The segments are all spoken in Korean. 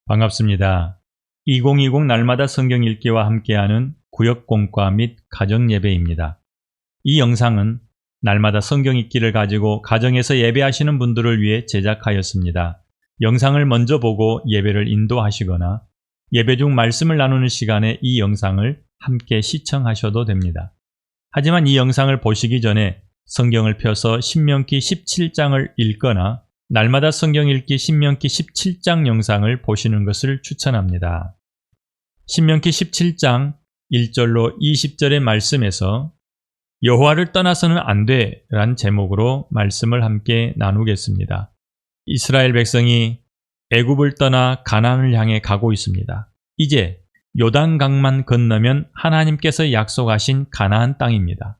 반갑습니다. 2020 날마다 성경 읽기와 함께하는 구역공과 및 가정예배입니다. 이 영상은 날마다 성경 읽기를 가지고 가정에서 예배하시는 분들을 위해 제작하였습니다. 영상을 먼저 보고 예배를 인도하시거나 예배 중 말씀을 나누는 시간에 이 영상을 함께 시청하셔도 됩니다. 하지만 이 영상을 보시기 전에 성경을 펴서 신명기 17장을 읽거나 날마다 성경 읽기 신명기 17장 영상을 보시는 것을 추천합니다. 신명기 17장 1절로 20절의 말씀에서 여호와를 떠나서는 안 돼 란 제목으로 말씀을 함께 나누겠습니다. 이스라엘 백성이 애굽을 떠나 가나안을 향해 가고 있습니다. 이제 요단강만 건너면 하나님께서 약속하신 가나안 땅입니다.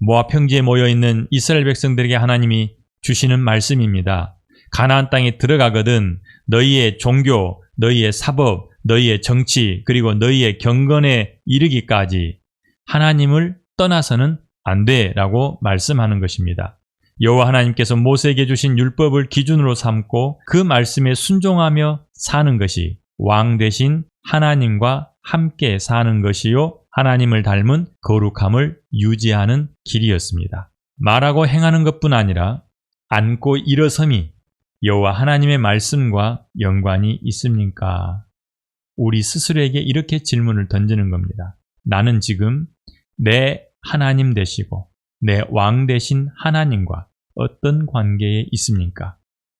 모압 평지에 모여있는 이스라엘 백성들에게 하나님이 주시는 말씀입니다. 가나안 땅에 들어가거든 너희의 종교, 너희의 사법, 너희의 정치, 그리고 너희의 경건에 이르기까지 하나님을 떠나서는 안 돼 라고 말씀하는 것입니다. 여호와 하나님께서 모세에게 주신 율법을 기준으로 삼고 그 말씀에 순종하며 사는 것이 왕 되신 하나님과 함께 사는 것이요 하나님을 닮은 거룩함을 유지하는 길이었습니다. 말하고 행하는 것뿐 아니라 앉고 일어섬이 여호와 하나님의 말씀과 연관이 있습니까? 우리 스스로에게 이렇게 질문을 던지는 겁니다. 나는 지금 내 하나님 되시고 내 왕 되신 하나님과 어떤 관계에 있습니까?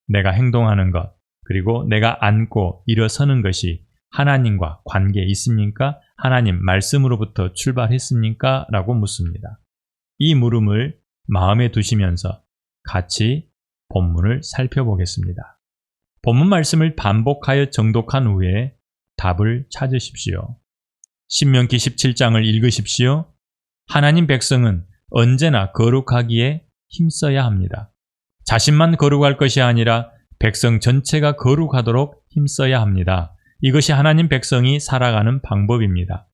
내가 행동하는 것, 그리고 내가 앉고 일어서는 것이 하나님과 관계에 있습니까? 하나님 말씀으로부터 출발했습니까? 라고 묻습니다. 이 물음을 마음에 두시면서 같이 본문을 살펴보겠습니다. 본문 말씀을 반복하여 정독한 후에 답을 찾으십시오. 신명기 17장을 읽으십시오. 하나님 백성은 언제나 거룩하기에 힘써야 합니다. 자신만 거룩할 것이 아니라 백성 전체가 거룩하도록 힘써야 합니다. 이것이 하나님 백성이 살아가는 방법입니다.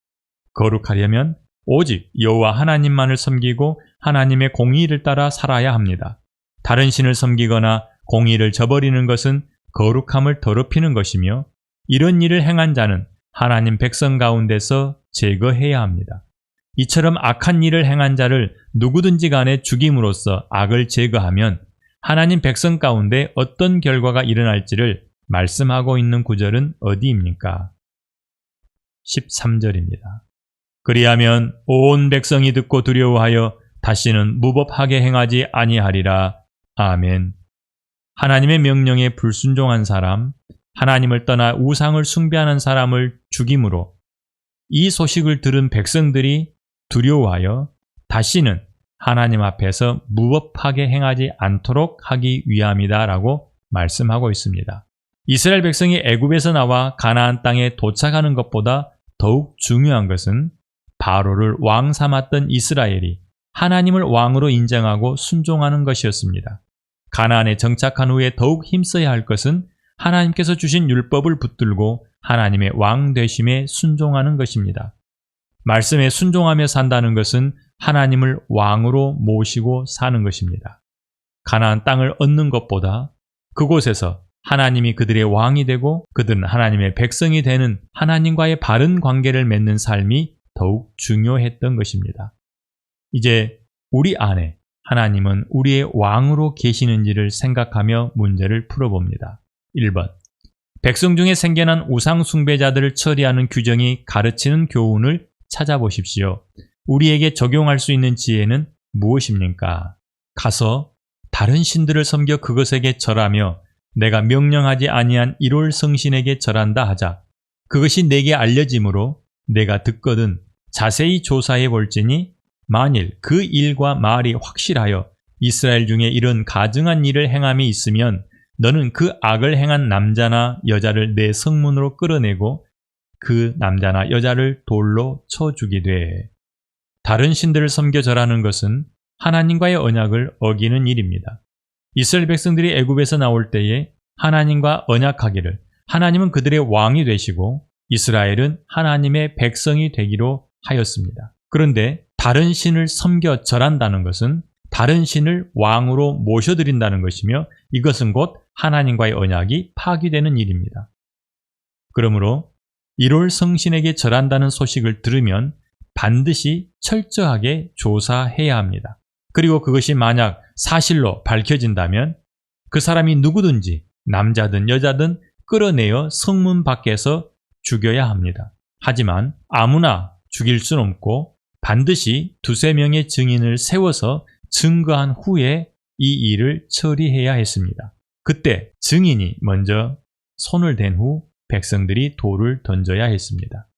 거룩하려면 오직 여호와 하나님만을 섬기고 하나님의 공의를 따라 살아야 합니다. 다른 신을 섬기거나 공의를 저버리는 것은 거룩함을 더럽히는 것이며 이런 일을 행한 자는 하나님 백성 가운데서 제거해야 합니다. 이처럼 악한 일을 행한 자를 누구든지 간에 죽임으로써 악을 제거하면 하나님 백성 가운데 어떤 결과가 일어날지를 말씀하고 있는 구절은 어디입니까? 13절입니다. 그리하면 온 백성이 듣고 두려워하여 다시는 무법하게 행하지 아니하리라. 아멘. 하나님의 명령에 불순종한 사람, 하나님을 떠나 우상을 숭배하는 사람을 죽임으로 이 소식을 들은 백성들이 두려워하여 다시는 하나님 앞에서 무법하게 행하지 않도록 하기 위함이다 라고 말씀하고 있습니다. 이스라엘 백성이 애굽에서 나와 가나안 땅에 도착하는 것보다 더욱 중요한 것은 바로를 왕 삼았던 이스라엘이 하나님을 왕으로 인정하고 순종하는 것이었습니다. 가나안에 정착한 후에 더욱 힘써야 할 것은 하나님께서 주신 율법을 붙들고 하나님의 왕 되심에 순종하는 것입니다. 말씀에 순종하며 산다는 것은 하나님을 왕으로 모시고 사는 것입니다. 가나안 땅을 얻는 것보다 그곳에서 하나님이 그들의 왕이 되고 그들은 하나님의 백성이 되는 하나님과의 바른 관계를 맺는 삶이 더욱 중요했던 것입니다. 이제 우리 안에 하나님은 우리의 왕으로 계시는지를 생각하며 문제를 풀어봅니다. 1번. 백성 중에 생겨난 우상 숭배자들을 처리하는 규정이 가르치는 교훈을 찾아보십시오. 우리에게 적용할 수 있는 지혜는 무엇입니까? 가서 다른 신들을 섬겨 그것에게 절하며 내가 명령하지 아니한 1월 성신에게 절한다 하자. 그것이 내게 알려짐으로 내가 듣거든 자세히 조사해 볼지니 만일 그 일과 말이 확실하여 이스라엘 중에 이런 가증한 일을 행함이 있으면 너는 그 악을 행한 남자나 여자를 내 성문으로 끌어내고 그 남자나 여자를 돌로 쳐 죽이되. 다른 신들을 섬겨 절하는 것은 하나님과의 언약을 어기는 일입니다. 이스라엘 백성들이 애굽에서 나올 때에 하나님과 언약하기를 하나님은 그들의 왕이 되시고 이스라엘은 하나님의 백성이 되기로 하였습니다. 그런데 다른 신을 섬겨 절한다는 것은 다른 신을 왕으로 모셔드린다는 것이며 이것은 곧 하나님과의 언약이 파기되는 일입니다. 그러므로 1월 성신에게 절한다는 소식을 들으면 반드시 철저하게 조사해야 합니다. 그리고 그것이 만약 사실로 밝혀진다면 그 사람이 누구든지 남자든 여자든 끌어내어 성문 밖에서 죽여야 합니다. 하지만 아무나 죽일 수는 없고 반드시 2~3명의 증인을 세워서 증거한 후에 이 일을 처리해야 했습니다. 그때 증인이 먼저 손을 댄 후 백성들이 돌을 던져야 했습니다.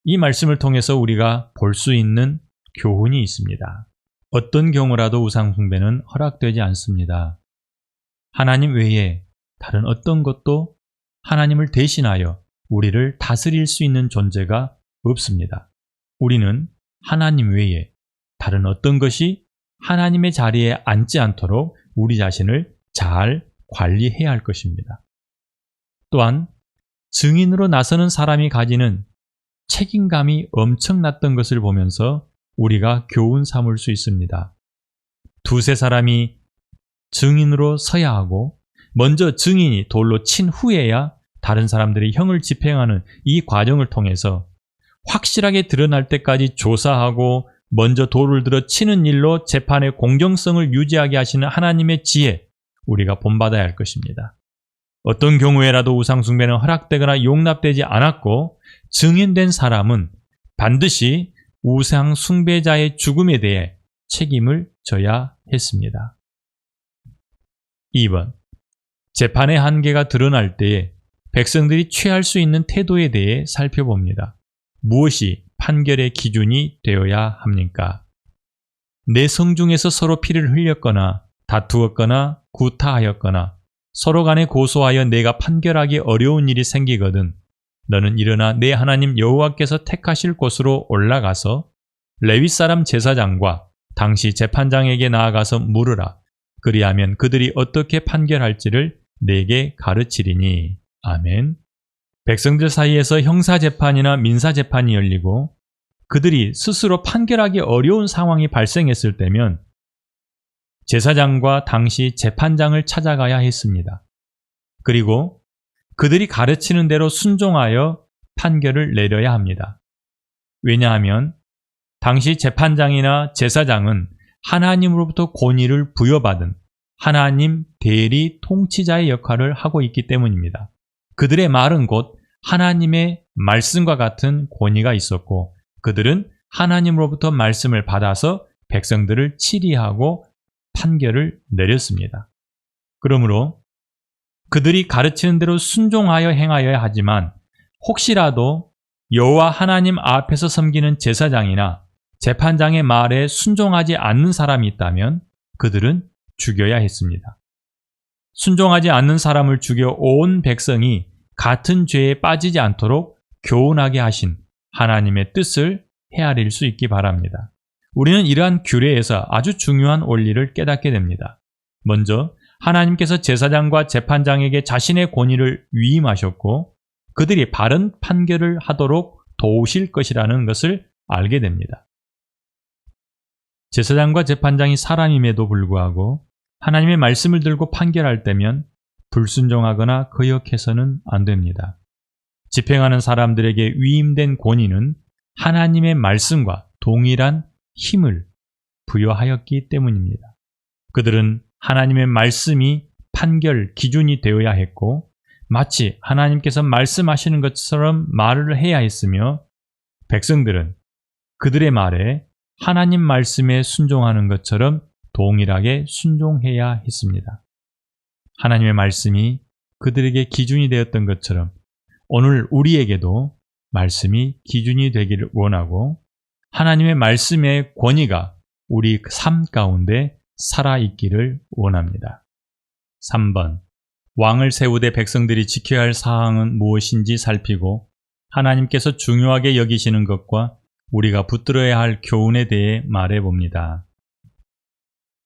이 말씀을 통해서 우리가 볼 수 있는 교훈이 있습니다. 어떤 경우라도 우상 숭배는 허락되지 않습니다. 하나님 외에 다른 어떤 것도 하나님을 대신하여 우리를 다스릴 수 있는 존재가 없습니다. 우리는 하나님 외에 다른 어떤 것이 하나님의 자리에 앉지 않도록 우리 자신을 잘 관리해야 할 것입니다. 또한 증인으로 나서는 사람이 가지는 책임감이 엄청났던 것을 보면서 우리가 교훈 삼을 수 있습니다. 2~3 사람이 증인으로 서야 하고 먼저 증인이 돌로 친 후에야 다른 사람들이 형을 집행하는 이 과정을 통해서 확실하게 드러날 때까지 조사하고 먼저 돌을 들어 치는 일로 재판의 공정성을 유지하게 하시는 하나님의 지혜, 우리가 본받아야 할 것입니다. 어떤 경우에라도 우상숭배는 허락되거나 용납되지 않았고 증인된 사람은 반드시 우상숭배자의 죽음에 대해 책임을 져야 했습니다. 2번, 재판의 한계가 드러날 때에 백성들이 취할 수 있는 태도에 대해 살펴봅니다. 무엇이 판결의 기준이 되어야 합니까? 내 성중에서 서로 피를 흘렸거나 다투었거나 구타하였거나 서로 간에 고소하여 내가 판결하기 어려운 일이 생기거든 너는 일어나 내 하나님 여호와께서 택하실 곳으로 올라가서 레위 사람 제사장과 당시 재판장에게 나아가서 물으라. 그리하면 그들이 어떻게 판결할지를 내게 가르치리니. 아멘. 백성들 사이에서 형사재판이나 민사재판이 열리고 그들이 스스로 판결하기 어려운 상황이 발생했을 때면 제사장과 당시 재판장을 찾아가야 했습니다. 그리고 그들이 가르치는 대로 순종하여 판결을 내려야 합니다. 왜냐하면 당시 재판장이나 제사장은 하나님으로부터 권위를 부여받은 하나님 대리 통치자의 역할을 하고 있기 때문입니다. 그들의 말은 곧 하나님의 말씀과 같은 권위가 있었고 그들은 하나님으로부터 말씀을 받아서 백성들을 치리하고 판결을 내렸습니다. 그러므로 그들이 가르치는 대로 순종하여 행하여야 하지만 혹시라도 여호와 하나님 앞에서 섬기는 제사장이나 재판장의 말에 순종하지 않는 사람이 있다면 그들은 죽여야 했습니다. 순종하지 않는 사람을 죽여 온 백성이 같은 죄에 빠지지 않도록 교훈하게 하신 하나님의 뜻을 헤아릴 수 있기 바랍니다. 우리는 이러한 규례에서 아주 중요한 원리를 깨닫게 됩니다. 먼저 하나님께서 제사장과 재판장에게 자신의 권위를 위임하셨고 그들이 바른 판결을 하도록 도우실 것이라는 것을 알게 됩니다. 제사장과 재판장이 사람임에도 불구하고 하나님의 말씀을 들고 판결할 때면 불순종하거나 거역해서는 안 됩니다. 집행하는 사람들에게 위임된 권위는 하나님의 말씀과 동일한 힘을 부여하였기 때문입니다. 그들은 하나님의 말씀이 판결 기준이 되어야 했고 마치 하나님께서 말씀하시는 것처럼 말을 해야 했으며 백성들은 그들의 말에 하나님 말씀에 순종하는 것처럼 동일하게 순종해야 했습니다. 하나님의 말씀이 그들에게 기준이 되었던 것처럼 오늘 우리에게도 말씀이 기준이 되기를 원하고 하나님의 말씀의 권위가 우리 삶 가운데 살아있기를 원합니다. 3번, 왕을 세우되 백성들이 지켜야 할 사항은 무엇인지 살피고 하나님께서 중요하게 여기시는 것과 우리가 붙들어야 할 교훈에 대해 말해봅니다.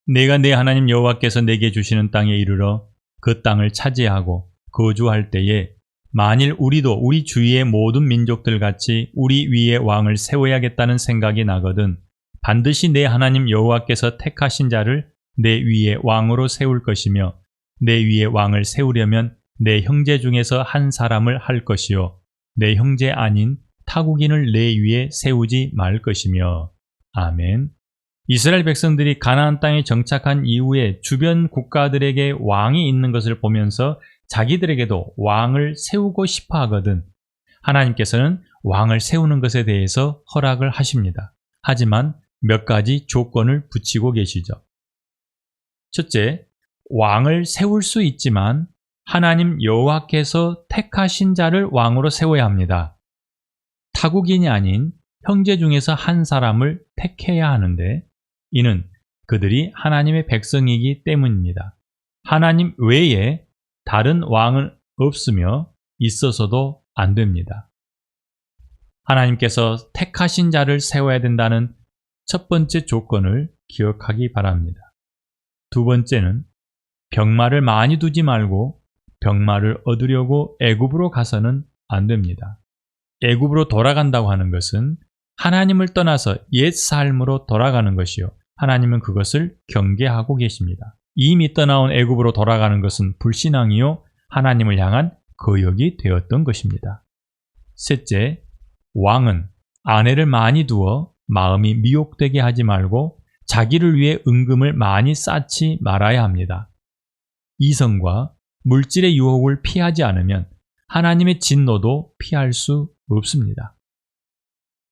내가 내 하나님 여호와께서 내게 주시는 땅에 이르러 그 땅을 차지하고 거주할 때에 만일 우리도 우리 주위의 모든 민족들 같이 우리 위에 왕을 세워야겠다는 생각이 나거든 반드시 내 하나님 여호와께서 택하신 자를 내 위에 왕으로 세울 것이며 내 위에 왕을 세우려면 내 형제 중에서 한 사람을 할 것이요 내 형제 아닌 타국인을 내 위에 세우지 말 것이며. 아멘. 이스라엘 백성들이 가나안 땅에 정착한 이후에 주변 국가들에게 왕이 있는 것을 보면서 자기들에게도 왕을 세우고 싶어 하거든 하나님께서는 왕을 세우는 것에 대해서 허락을 하십니다. 하지만 몇 가지 조건을 붙이고 계시죠. 첫째, 왕을 세울 수 있지만 하나님 여호와께서 택하신 자를 왕으로 세워야 합니다. 타국인이 아닌 형제 중에서 한 사람을 택해야 하는데 이는 그들이 하나님의 백성이기 때문입니다. 하나님 외에 다른 왕은 없으며 있어서도 안 됩니다. 하나님께서 택하신 자를 세워야 된다는 첫 번째 조건을 기억하기 바랍니다. 두 번째는 병마를 많이 두지 말고 병마를 얻으려고 애굽으로 가서는 안 됩니다. 애굽으로 돌아간다고 하는 것은 하나님을 떠나서 옛 삶으로 돌아가는 것이요. 하나님은 그것을 경계하고 계십니다. 이미 떠나온 애굽으로 돌아가는 것은 불신앙이요. 하나님을 향한 거역이 되었던 것입니다. 셋째, 왕은 아내를 많이 두어 마음이 미혹되게 하지 말고 자기를 위해 은금을 많이 쌓지 말아야 합니다. 이성과 물질의 유혹을 피하지 않으면 하나님의 진노도 피할 수 없습니다.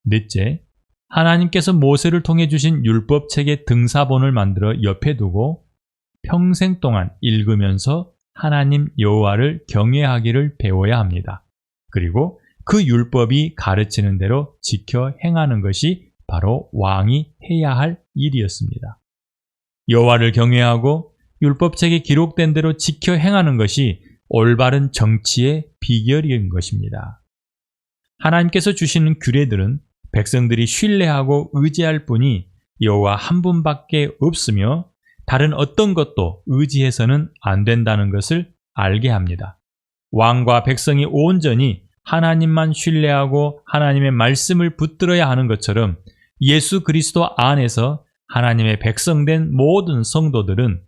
넷째, 하나님께서 모세를 통해 주신 율법책의 등사본을 만들어 옆에 두고 평생 동안 읽으면서 하나님 여호와를 경외하기를 배워야 합니다. 그리고 그 율법이 가르치는 대로 지켜 행하는 것이 바로 왕이 해야 할 일이었습니다. 여호와를 경외하고 율법책에 기록된 대로 지켜 행하는 것이 올바른 정치의 비결인 것입니다. 하나님께서 주시는 규례들은 백성들이 신뢰하고 의지할 분이 여호와 한 분밖에 없으며 다른 어떤 것도 의지해서는 안 된다는 것을 알게 합니다. 왕과 백성이 온전히 하나님만 신뢰하고 하나님의 말씀을 붙들어야 하는 것처럼 예수 그리스도 안에서 하나님의 백성된 모든 성도들은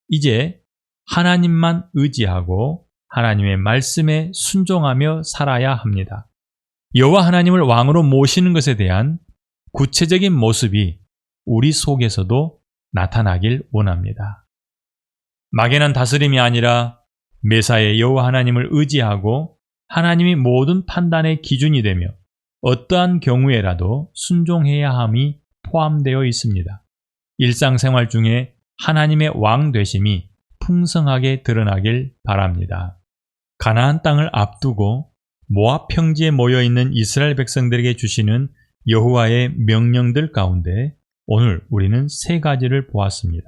이제 하나님만 의지하고 하나님의 말씀에 순종하며 살아야 합니다. 여호와 하나님을 왕으로 모시는 것에 대한 구체적인 모습이 우리 속에서도 나타나길 원합니다. 막연한 다스림이 아니라 매사에 여호와 하나님을 의지하고 하나님이 모든 판단의 기준이 되며 어떠한 경우에라도 순종해야 함이 포함되어 있습니다. 일상생활 중에 하나님의 왕 되심이 풍성하게 드러나길 바랍니다. 가나안 땅을 앞두고 모압 평지에 모여있는 이스라엘 백성들에게 주시는 여호와의 명령들 가운데 오늘 우리는 세 가지를 보았습니다.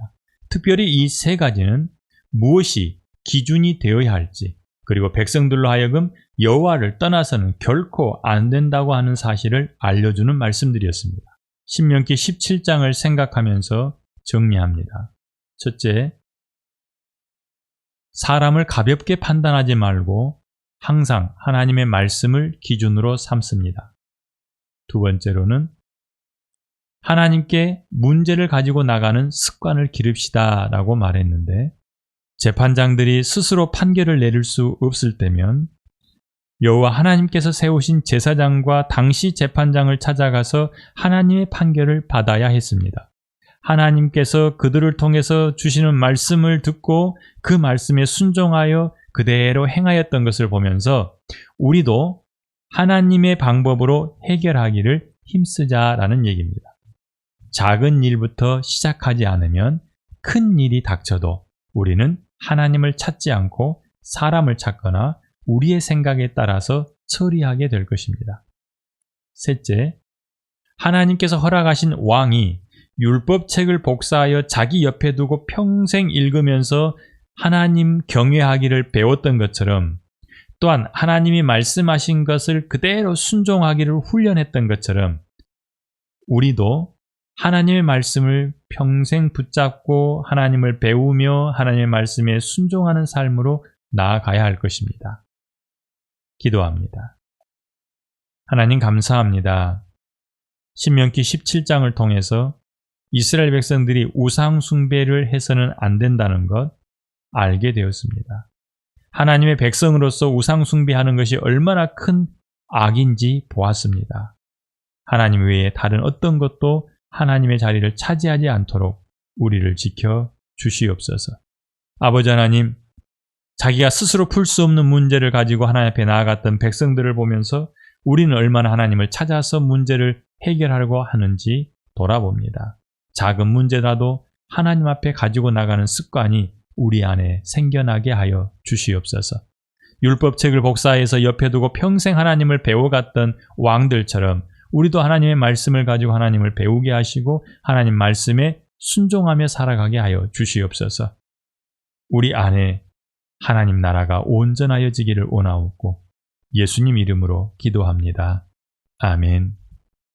특별히 이 세 가지는 무엇이 기준이 되어야 할지 그리고 백성들로 하여금 여호와를 떠나서는 결코 안 된다고 하는 사실을 알려주는 말씀들이었습니다. 신명기 17장을 생각하면서 정리합니다. 첫째, 사람을 가볍게 판단하지 말고 항상 하나님의 말씀을 기준으로 삼습니다. 두 번째로는 하나님께 문제를 가지고 나가는 습관을 기릅시다 라고 말했는데 재판장들이 스스로 판결을 내릴 수 없을 때면 여호와 하나님께서 세우신 제사장과 당시 재판장을 찾아가서 하나님의 판결을 받아야 했습니다. 하나님께서 그들을 통해서 주시는 말씀을 듣고 그 말씀에 순종하여 그대로 행하였던 것을 보면서 우리도 하나님의 방법으로 해결하기를 힘쓰자라는 얘기입니다. 작은 일부터 시작하지 않으면 큰 일이 닥쳐도 우리는 하나님을 찾지 않고 사람을 찾거나 우리의 생각에 따라서 처리하게 될 것입니다. 셋째, 하나님께서 허락하신 왕이 율법책을 복사하여 자기 옆에 두고 평생 읽으면서 하나님 경외하기를 배웠던 것처럼 또한 하나님이 말씀하신 것을 그대로 순종하기를 훈련했던 것처럼 우리도 하나님의 말씀을 평생 붙잡고 하나님을 배우며 하나님의 말씀에 순종하는 삶으로 나아가야 할 것입니다. 기도합니다. 하나님 감사합니다. 신명기 17장을 통해서 이스라엘 백성들이 우상 숭배를 해서는 안 된다는 것 알게 되었습니다. 하나님의 백성으로서 우상 숭배하는 것이 얼마나 큰 악인지 보았습니다. 하나님 외에 다른 어떤 것도 하나님의 자리를 차지하지 않도록 우리를 지켜 주시옵소서. 아버지 하나님, 자기가 스스로 풀 수 없는 문제를 가지고 하나님 앞에 나아갔던 백성들을 보면서 우리는 얼마나 하나님을 찾아서 문제를 해결하려고 하는지 돌아봅니다. 작은 문제라도 하나님 앞에 가지고 나가는 습관이 우리 안에 생겨나게 하여 주시옵소서. 율법책을 복사해서 옆에 두고 평생 하나님을 배워갔던 왕들처럼 우리도 하나님의 말씀을 가지고 하나님을 배우게 하시고 하나님 말씀에 순종하며 살아가게 하여 주시옵소서. 우리 안에 하나님 나라가 온전하여지기를 원하옵고 예수님 이름으로 기도합니다. 아멘.